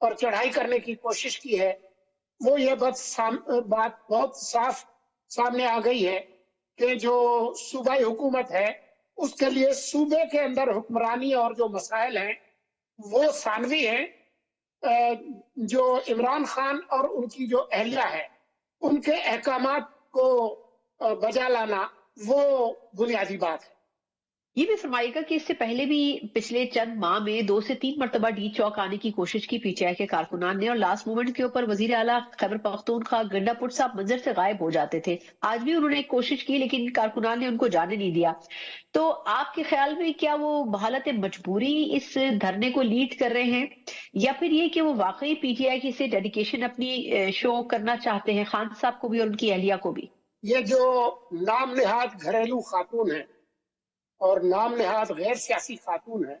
اور چڑھائی کرنے کی کوشش کی ہے، وہ یہ بات بہت صاف سامنے آ گئی ہے کہ جو صوبائی حکومت ہے اس کے لیے صوبے کے اندر حکمرانی اور جو مسائل ہیں وہ ثانوی ہیں. جو عمران خان اور ان کی جو اہلیہ ہے ان کے احکامات کو بجا لانا وہ بنیادی بات ہے. یہ بھی فرمائے گا کہ اس سے پہلے بھی پچھلے چند ماہ میں 2 سے 3 مرتبہ ڈی چوک آنے کی کوشش کی پی ٹی آئی کے کارکنان نے، اور لاسٹ مومنٹ کے اوپر وزیر اعلیٰ خیبر پختونخوا گنڈا پور صاحب منظر سے غائب ہو جاتے تھے. آج بھی انہوں نے ایک کوشش کی لیکن کارکنان نے ان کو جانے نہیں دیا. تو آپ کے خیال میں کیا وہ بحالت مجبوری اس دھرنے کو لیڈ کر رہے ہیں، یا پھر یہ کہ وہ واقعی پی ٹی آئی کی سے ڈیڈیکیشن اپنی شو کرنا چاہتے ہیں، خان صاحب کو بھی اور ان کی اہلیہ کو بھی؟ یہ جو نام نہاد گھریلو خاتون ہیں اور نام نہاد غیر سیاسی خاتون ہیں،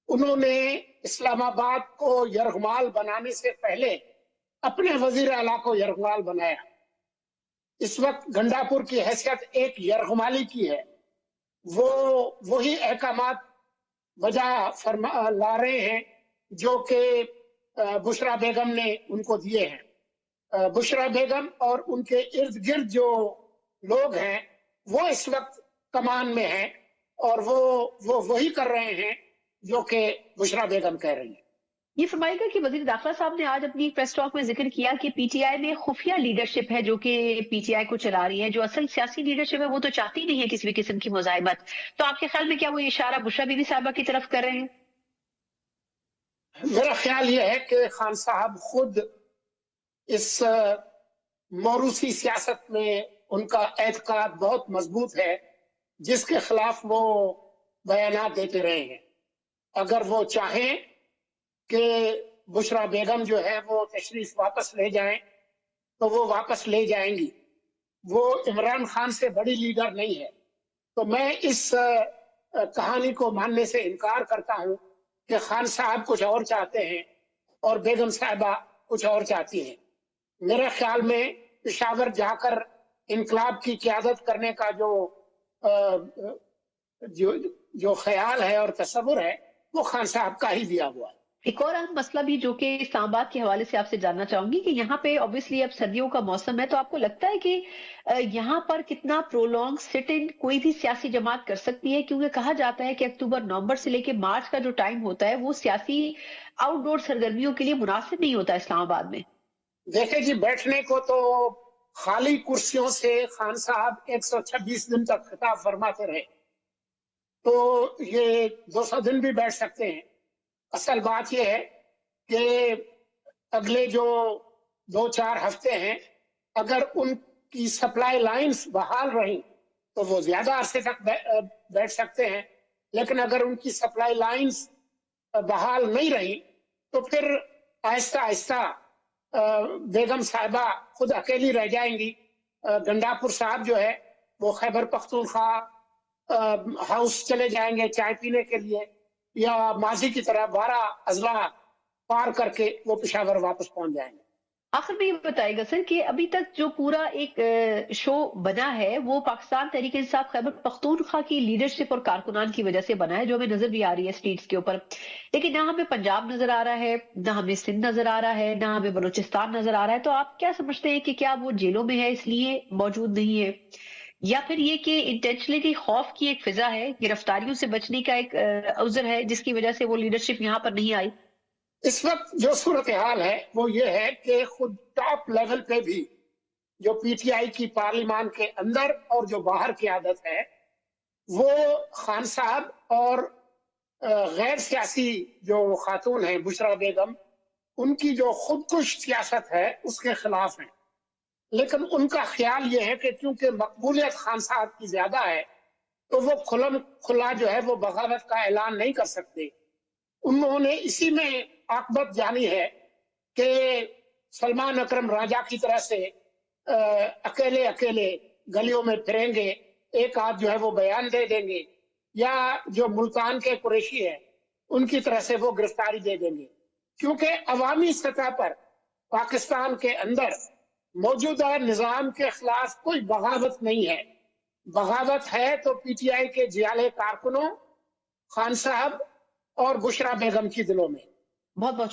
انہوں نے اسلام آباد کو یرغمال بنانے سے پہلے اپنے وزیر اعلیٰ کو یرغمال بنایا. اس وقت گنڈا پور کی حیثیت ایک یرغمالی کی ہے. وہ وہی احکامات بجا لا رہے ہیں جو کہ بشرا بیگم نے ان کو دیے ہیں. بشرا بیگم اور ان کے ارد گرد جو لوگ ہیں وہ اس وقت کمان میں ہیں اور وہ وہی کر رہے ہیں جو کہ بشرا بیگم کہہ رہی ہیں. یہ فرمائے گا کہ وزیر داخلہ صاحب نے آج اپنی پریس ٹاک میں ذکر کیا کہ پی ٹی آئی میں خفیہ لیڈرشپ ہے جو کہ پی ٹی آئی کو چلا رہی ہے، جو اصل سیاسی لیڈرشپ ہے وہ تو چاہتی نہیں ہے کسی بھی قسم کی مزاحمت. تو آپ کے خیال میں کیا وہ اشارہ بشرا بی بی صاحبہ کی طرف کر رہے ہیں؟ میرا خیال یہ ہے کہ خان صاحب خود اس موروثی سیاست میں ان کا اعتقاد بہت مضبوط ہے جس کے خلاف وہ بیانات دیتے رہے ہیں. اگر وہ چاہیں کہ بشرا بیگم جو ہے وہ تشریف واپس لے جائیں تو وہ واپس لے جائیں گی. وہ عمران خان سے بڑی لیڈر نہیں ہے. تو میں اس کہانی کو ماننے سے انکار کرتا ہوں کہ خان صاحب کچھ اور چاہتے ہیں اور بیگم صاحبہ کچھ اور چاہتی ہیں. میرے خیال میں پشاور جا کر انقلاب کی قیادت کرنے کا جو خیال ہے اور تصور ہے وہ خان صاحب کا ہی دیا ہوا ہے. ایک اور اہم مسئلہ بھی جو کہ اسلام آباد کے حوالے سے آپ سے جاننا چاہوں گی کہ یہاں پہ obviously اب سردیوں کا موسم ہے، تو آپ کو لگتا ہے کہ یہاں پر کتنا پرولونگ سٹ ان کوئی بھی سیاسی جماعت کر سکتی ہے؟ کیونکہ کہا جاتا ہے کہ اکتوبر نومبر سے لے کے مارچ کا جو ٹائم ہوتا ہے وہ سیاسی آؤٹ ڈور سرگرمیوں کے لیے مناسب نہیں ہوتا اسلام آباد میں. دیکھیں جی، بیٹھنے کو تو خالی کرسیوں سے خان صاحب 126 دن تک خطاب فرماتے رہے، تو یہ 200 دن بھی بیٹھ سکتے ہیں. اصل بات یہ ہے کہ اگلے جو 2-4 ہفتے ہیں اگر ان کی سپلائی لائنز بحال رہیں تو وہ زیادہ عرصے تک بیٹھ سکتے ہیں، لیکن اگر ان کی سپلائی لائنز بحال نہیں رہی تو پھر آہستہ آہستہ بیگم صاحبہ خود اکیلی رہ جائیں گی. گنڈا پور صاحب جو ہے وہ خیبر پختونخوا ہاؤس چلے جائیں گے چائے پینے کے لیے، یا ماضی کی طرح 12 اضلاع پار کر کے وہ پشاور واپس پہنچ جائیں گے. آخر میں یہ بتائے گا سر کہ ابھی تک جو پورا ایک شو بنا ہے وہ پاکستان تحریک انصاف خیبر پختونخوا کی لیڈرشپ اور کارکنان کی وجہ سے بنا ہے، جو ہمیں نظر بھی آ رہی ہے سٹریٹس کے اوپر. لیکن نہ ہمیں پنجاب نظر آ رہا ہے، نہ ہمیں سندھ نظر آ رہا ہے، نہ ہمیں بلوچستان نظر آ رہا ہے. تو آپ کیا سمجھتے ہیں کہ کیا وہ جیلوں میں ہے اس لیے موجود نہیں ہے، یا پھر یہ کہ انٹینشنلی خوف کی ایک فضا ہے، گرفتاریوں سے بچنے کا ایک عذر ہے جس کی وجہ سے وہ لیڈرشپ یہاں پر نہیں آئی؟ اس وقت جو صورتحال ہے وہ یہ ہے کہ خود ٹاپ لیول پہ بھی جو پی ٹی آئی کی پارلیمان کے اندر اور جو باہر قیادت ہے وہ خان صاحب اور غیر سیاسی جو خاتون ہیں بشرا بیگم، ان کی جو خودکش سیاست ہے اس کے خلاف ہیں. لیکن ان کا خیال یہ ہے کہ کیونکہ مقبولیت خان صاحب کی زیادہ ہے تو وہ کھلا جو ہے وہ بغاوت کا اعلان نہیں کر سکتے. انہوں نے اسی میں عاقبت جانی ہے کہ سلمان اکرم راجہ کی طرح سے اکیلے اکیلے گلیوں میں پھریں گے، ایک آدھ جو ہے وہ بیان دے دیں گے، یا جو ملتان کے قریشی ہیں ان کی طرح سے وہ گرفتاری دے دیں گے. کیونکہ عوامی سطح پر پاکستان کے اندر موجودہ نظام کے خلاف کوئی بغاوت نہیں ہے. بغاوت ہے تو پی ٹی آئی کے جیالے کارکنوں، خان صاحب اور بشرا بیگم کی دلوں میں. بہت بہت